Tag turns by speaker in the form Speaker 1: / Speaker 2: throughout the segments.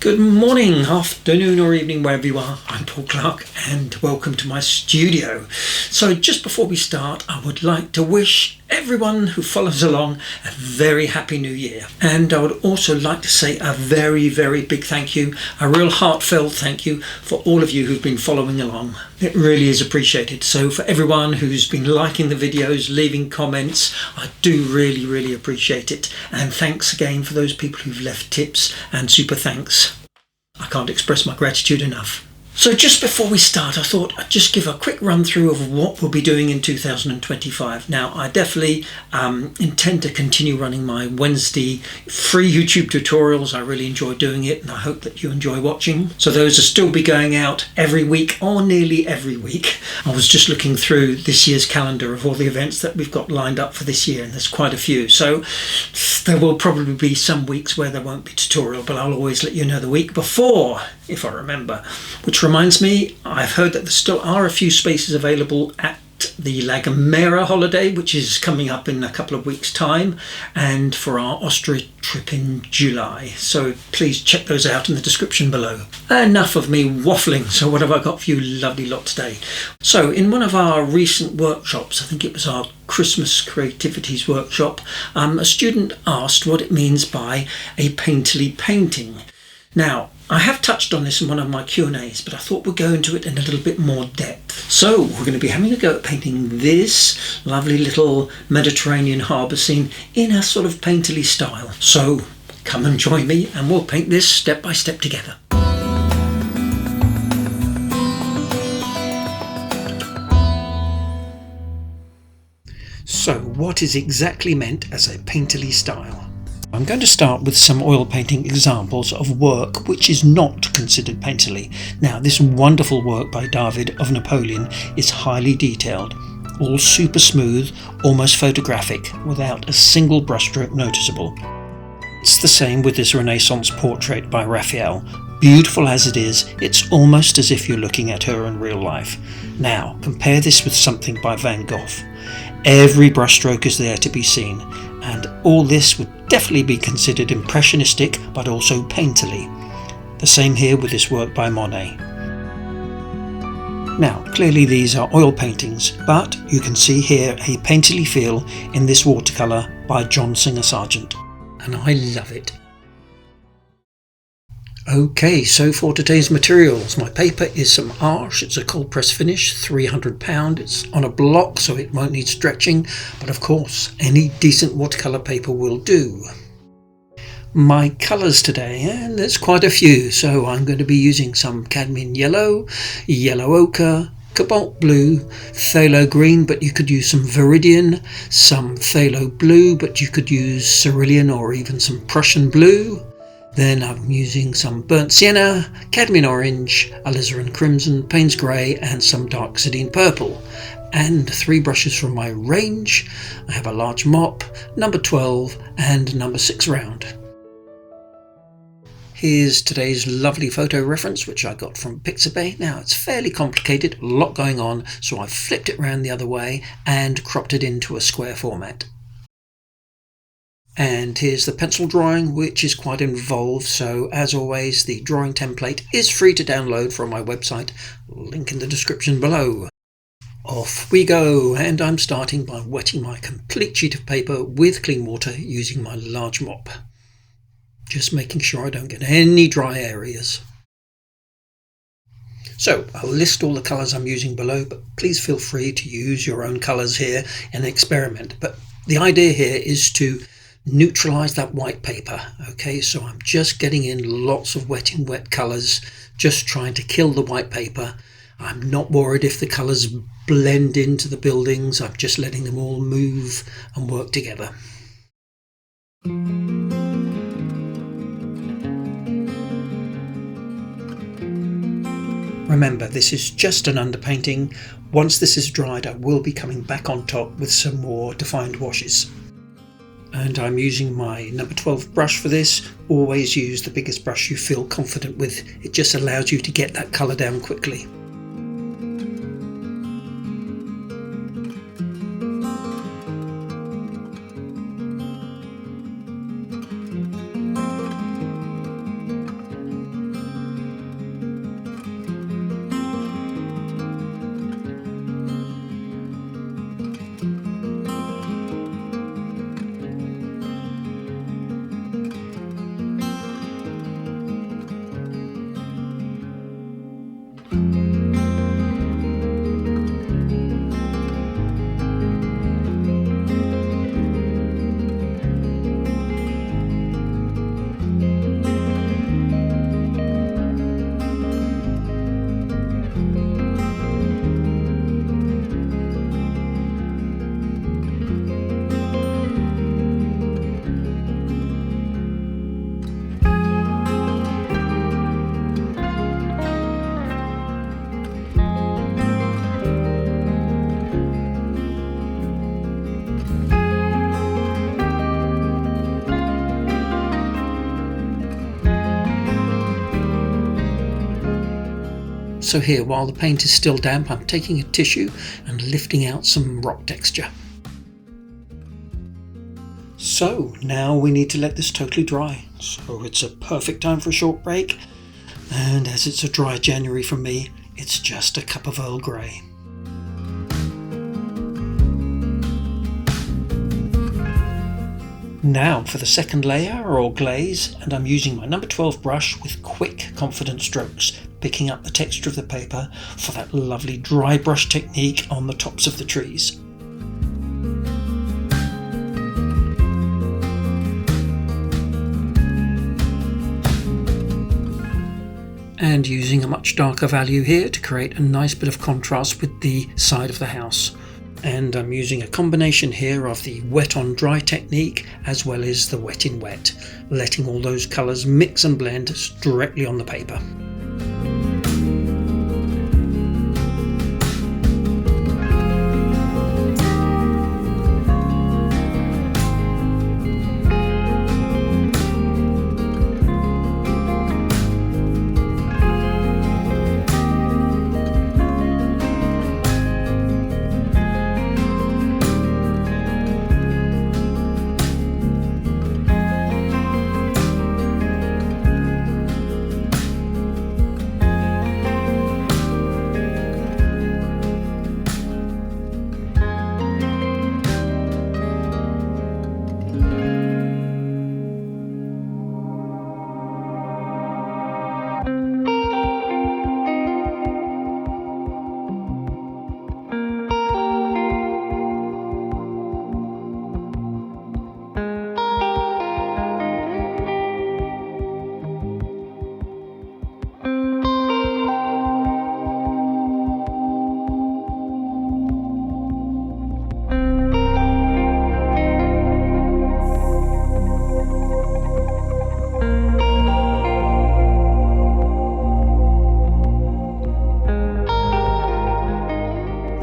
Speaker 1: Good morning, afternoon or evening wherever you are. I'm Paul Clark and welcome to my studio. So just before we start, I would like to wish everyone who follows along a very happy new year. And I would also like to say a very, very big thank you, a real heartfelt thank you for all of you who've been following along. It really is appreciated. So for everyone who's been liking the videos, leaving comments, I do really appreciate it. And thanks again for those people who've left tips and super thanks. I can't express my gratitude enough. So just before we start, I thought I'd just give a quick run through of what we'll be doing in 2025. Now, I definitely intend to continue running my Wednesday free YouTube tutorials. I really enjoy doing it and I hope that you enjoy watching. So those will still be going out every week or nearly every week. I was just looking through this year's calendar of all the events that we've got lined up for this year, and there's quite a few. So there will probably be some weeks where there won't be tutorial, but I'll always let you know the week before, if I remember. Which reminds me, I've heard that there still are a few spaces available at the Gomera holiday, which is coming up in a couple of weeks' time, and for our Austria trip in July. So please check those out in the description below. Enough of me waffling, so what have I got for you lovely lot today? So in one of our recent workshops, I think it was our Christmas Creativities workshop, a student asked what it means by a painterly painting. Now, I have touched on this in one of my Q&As, but I thought we'd go into it in a little bit more depth. So we're going to be having a go at painting this lovely little Mediterranean harbour scene in a sort of painterly style. So come and join me and we'll paint this step by step together. So what is exactly meant as a painterly style? I'm going to start with some oil painting examples of work which is not considered painterly. Now, this wonderful work by David of Napoleon is highly detailed, all super smooth, almost photographic, without a single brushstroke noticeable. It's the same with this Renaissance portrait by Raphael. Beautiful as it is, it's almost as if you're looking at her in real life. Now, compare this with something by Van Gogh. Every brushstroke is there to be seen, and all this would definitely be considered impressionistic but also painterly. The same here with this work by Monet. Now, clearly these are oil paintings, but you can see here a painterly feel in this watercolour by John Singer Sargent, and I love it. Okay, so for today's materials, my paper is some Arches. It's a cold press finish, £300. It's on a block, so it won't need stretching, but of course, any decent watercolour paper will do. My colours today, and there's quite a few, so I'm going to be using some cadmium yellow, yellow ochre, cobalt blue, phthalo green, but you could use some viridian, some phthalo blue, but you could use cerulean or even some Prussian blue. Then I'm using some burnt sienna, cadmium orange, alizarin crimson, Payne's grey and some dark Sidene purple. And 3 brushes from my range. I have a large mop, number 12 and number 6 round. Here's today's lovely photo reference, which I got from Pixabay. Now it's fairly complicated, a lot going on, so I've flipped it around the other way and cropped it into a square format. And here's the pencil drawing, which is quite involved, so as always the drawing template is free to download from my website, link in the description below. Off we go, and I'm starting by wetting my complete sheet of paper with clean water using my large mop. Just making sure I don't get any dry areas. So I'll list all the colours I'm using below, but please feel free to use your own colours here and experiment. But the idea here is to neutralize that white paper. Okay, so I'm just getting in lots of wet colours, just trying to kill the white paper. I'm not worried if the colours blend into the buildings. I'm just letting them all move and work together. Remember, this is just an underpainting. Once this is dried, I will be coming back on top with some more defined washes. And I'm using my number 12 brush for this. Always use the biggest brush you feel confident with. It just allows you to get that colour down quickly. So here, while the paint is still damp, I'm taking a tissue and lifting out some rock texture. So now we need to let this totally dry. So it's a perfect time for a short break. And as it's a dry January for me, it's just a cup of Earl Grey. Now for the second layer or glaze, and I'm using my number 12 brush with quick, confident strokes, picking up the texture of the paper for that lovely dry brush technique on the tops of the trees. And using a much darker value here to create a nice bit of contrast with the side of the house. And I'm using a combination here of the wet on dry technique as well as the wet in wet, letting all those colours mix and blend directly on the paper.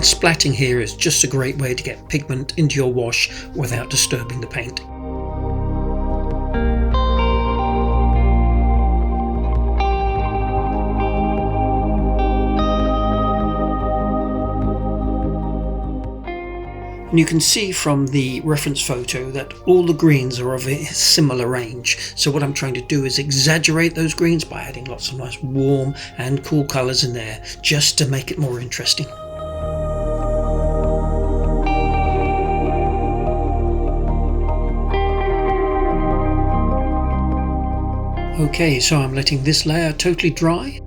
Speaker 1: Splatting here is just a great way to get pigment into your wash without disturbing the paint. And you can see from the reference photo that all the greens are of a similar range. So what I'm trying to do is exaggerate those greens by adding lots of nice warm and cool colours in there, just to make it more interesting. Okay, so I'm letting this layer totally dry.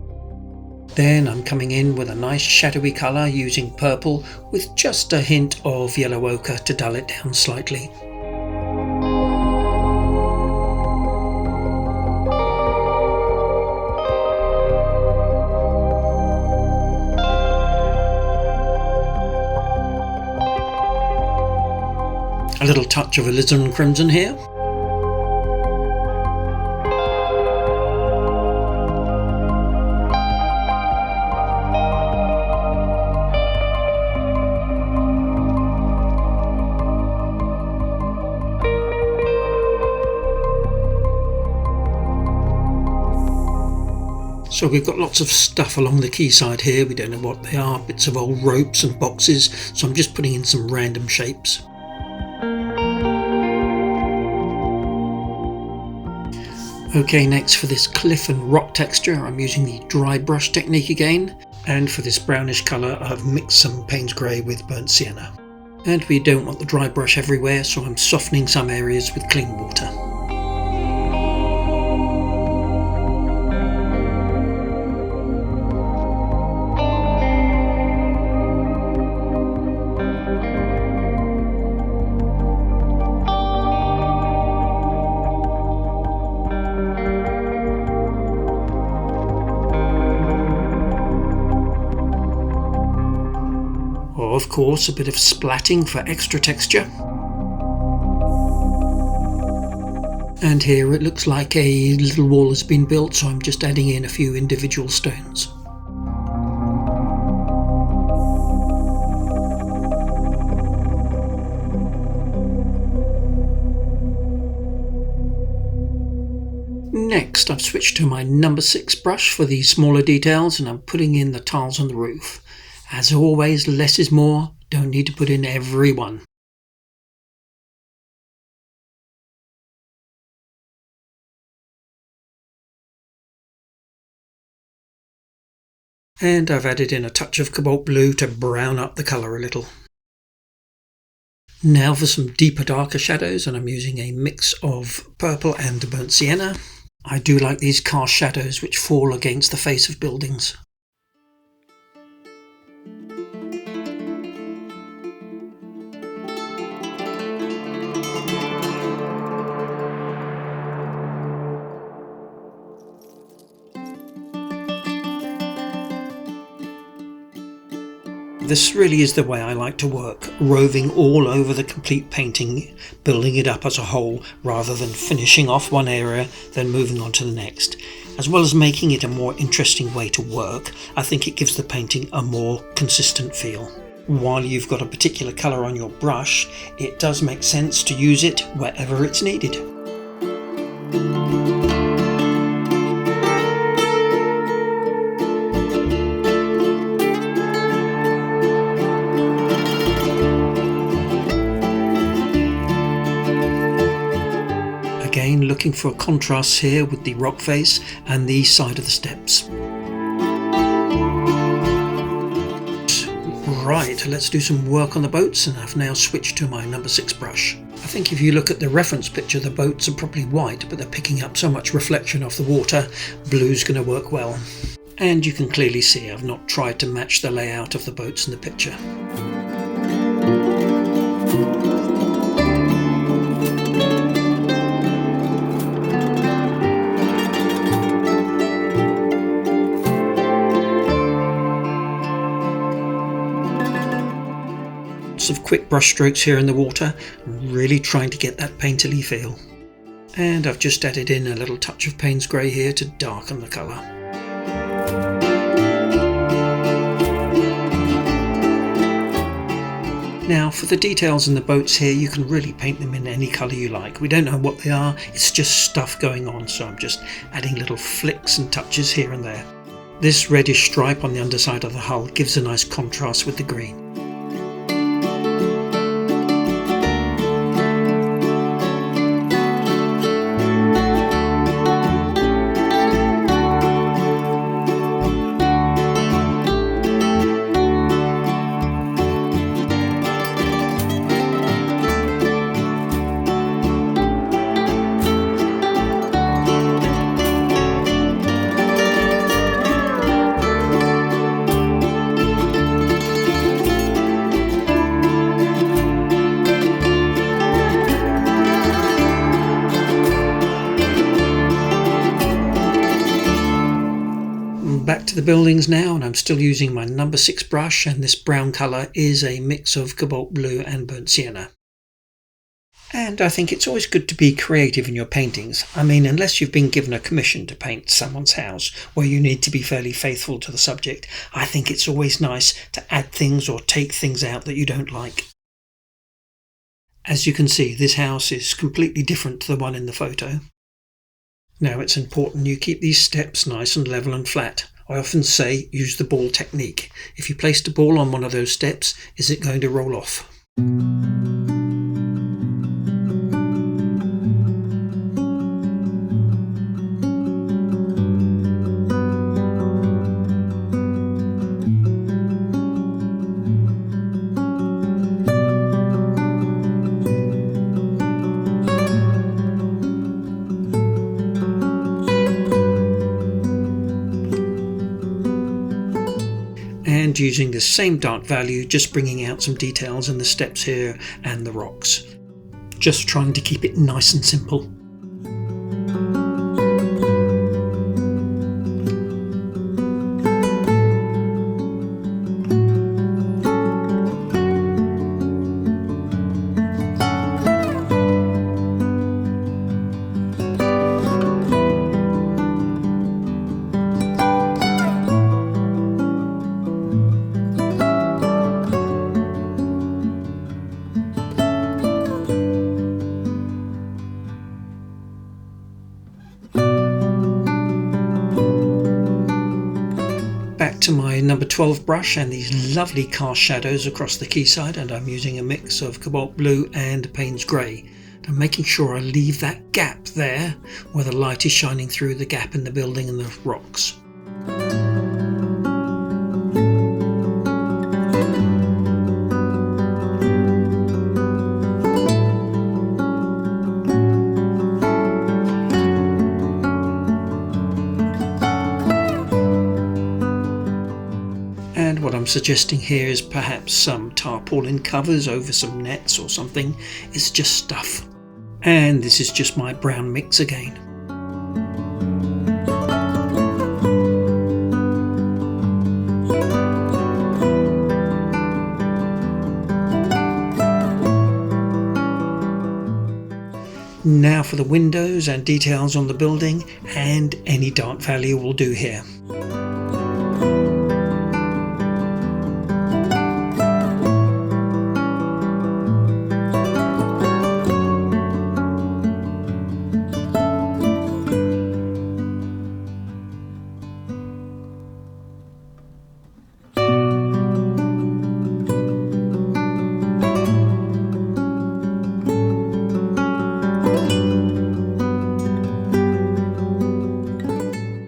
Speaker 1: Then I'm coming in with a nice shadowy colour using purple with just a hint of yellow ochre to dull it down slightly. A little touch of alizarin crimson here. So we've got lots of stuff along the quayside here, we don't know what they are, bits of old ropes and boxes, so I'm just putting in some random shapes. Okay, next for this cliff and rock texture, I'm using the dry brush technique again, and for this brownish colour I've mixed some Payne's Grey with burnt sienna. And we don't want the dry brush everywhere, so I'm softening some areas with clean water. Of course, a bit of splatting for extra texture. And here it looks like a little wall has been built, so I'm just adding in a few individual stones. Next, I've switched to my number 6 brush for the smaller details, and I'm putting in the tiles on the roof. As always, less is more. Don't need to put in every one. And I've added in a touch of cobalt blue to brown up the colour a little. Now for some deeper, darker shadows, and I'm using a mix of purple and burnt sienna. I do like these cast shadows which fall against the face of buildings. This really is the way I like to work, roving all over the complete painting, building it up as a whole, rather than finishing off one area, then moving on to the next. As well as making it a more interesting way to work, I think it gives the painting a more consistent feel. While you've got a particular colour on your brush, it does make sense to use it wherever it's needed. Again, looking for contrasts here with the rock face and the side of the steps. Right, let's do some work on the boats, and I've now switched to my number 6 brush. I think if you look at the reference picture, the boats are probably white, but they're picking up so much reflection off the water, blue's going to work well. And you can clearly see I've not tried to match the layout of the boats in the picture. Of quick brush strokes here in the water, really trying to get that painterly feel. And I've just added in a little touch of Payne's grey here to darken the colour. Now for the details in the boats here, you can really paint them in any colour you like. We don't know what they are, it's just stuff going on, so I'm just adding little flicks and touches here and there. This reddish stripe on the underside of the hull gives a nice contrast with the green. Back to the buildings now, and I'm still using my number 6 brush, and this brown colour is a mix of cobalt blue and burnt sienna. And I think it's always good to be creative in your paintings. I mean, unless you've been given a commission to paint someone's house where you need to be fairly faithful to the subject, I think it's always nice to add things or take things out that you don't like. As you can see, this house is completely different to the one in the photo. Now it's important you keep these steps nice and level and flat. I often say use the ball technique. If you placed a ball on one of those steps, is it going to roll off? And using the same dark value, just bringing out some details in the steps here and the rocks. Just trying to keep it nice and simple. to my number 12 brush and these lovely cast shadows across the quayside, and I'm using a mix of cobalt blue and Payne's grey. I'm making sure I leave that gap there where the light is shining through the gap in the building and the rocks. And what I'm suggesting here is perhaps some tarpaulin covers over some nets or something. It's just stuff. And this is just my brown mix again. Now for the windows and details on the building, and any dark value will do here.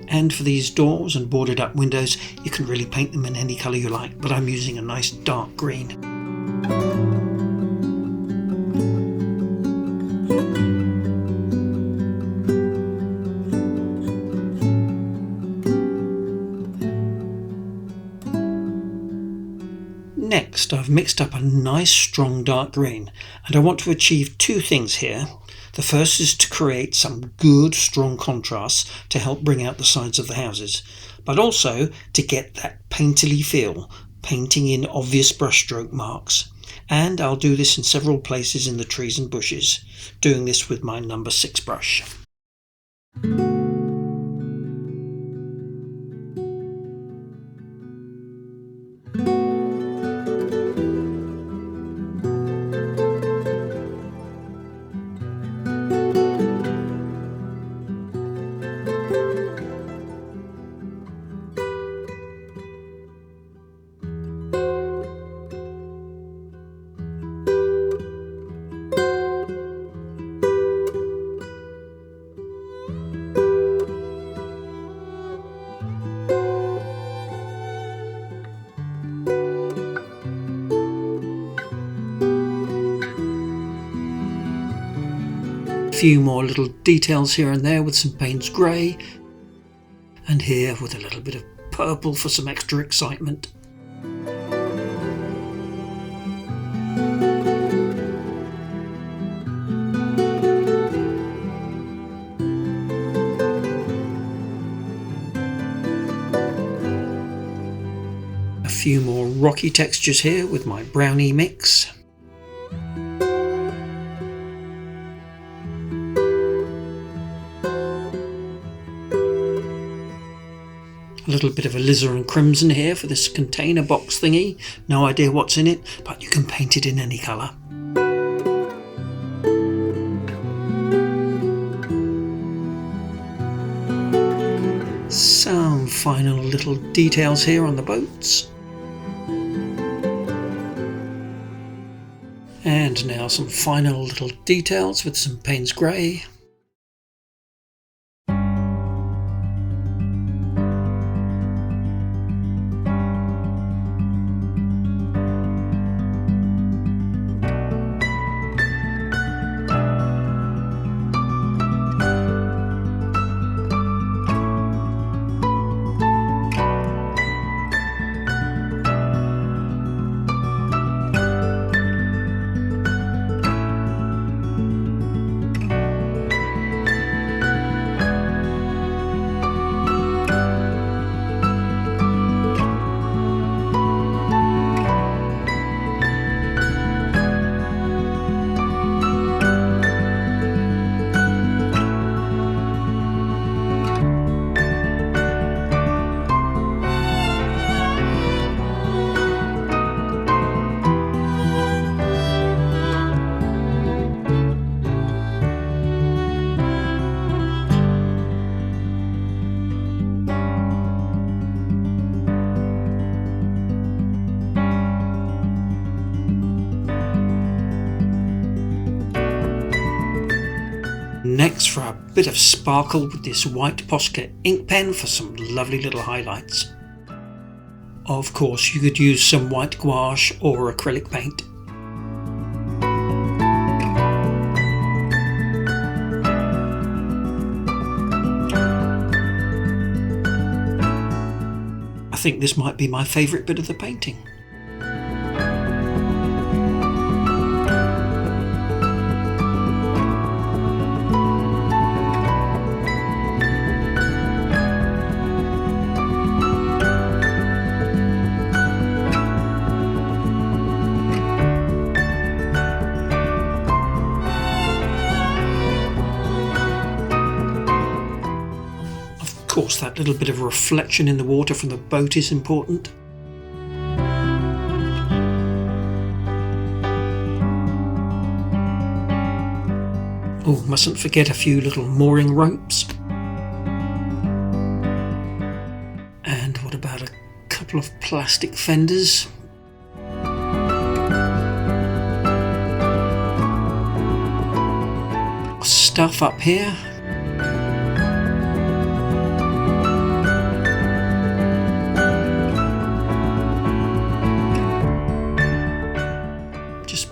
Speaker 1: And for these doors and boarded up windows, you can really paint them in any colour you like, but I'm using a nice dark green. Next, I've mixed up a nice strong dark green, and I want to achieve two things here. The first is to create some good strong contrasts to help bring out the sides of the houses, but also to get that painterly feel, painting in obvious brushstroke marks. And I'll do this in several places in the trees and bushes, doing this with my number 6 brush. A few more little details here and there with some Payne's grey, and here with a little bit of purple for some extra excitement. A few more rocky textures here with my brownie mix. A little bit of alizarin crimson here for this container box thingy. No idea what's in it, but you can paint it in any colour. Some final little details here on the boats. And now some final little details with some Payne's grey. for a bit of sparkle with this white Posca ink pen for some lovely little highlights. Of course, you could use some white gouache or acrylic paint. I think this might be my favourite bit of the painting. Of course, that little bit of reflection in the water from the boat is important. Oh, mustn't forget a few little mooring ropes. And what about a couple of plastic fenders? Stuff up here.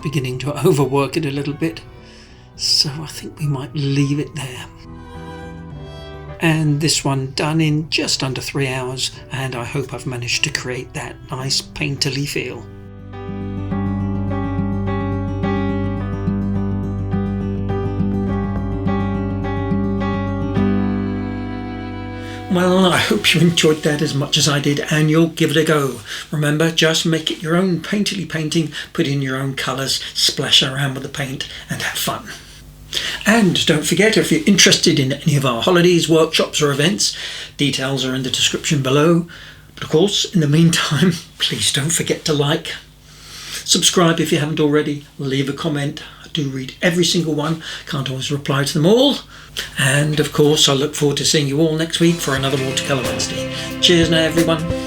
Speaker 1: Beginning to overwork it a little bit, so I think we might leave it there. And this one done in just under 3 hours, and I hope I've managed to create that nice painterly feel. Well, I hope you enjoyed that as much as I did, and you'll give it a go. Remember, just make it your own painterly painting, put in your own colours, splash around with the paint and have fun. And don't forget, if you're interested in any of our holidays, workshops or events, details are in the description below. But of course, in the meantime, please don't forget to like, subscribe if you haven't already, leave a comment. I do read every single one, can't always reply to them all. And of course, I look forward to seeing you all next week for another Watercolour Wednesday. Cheers now, everyone.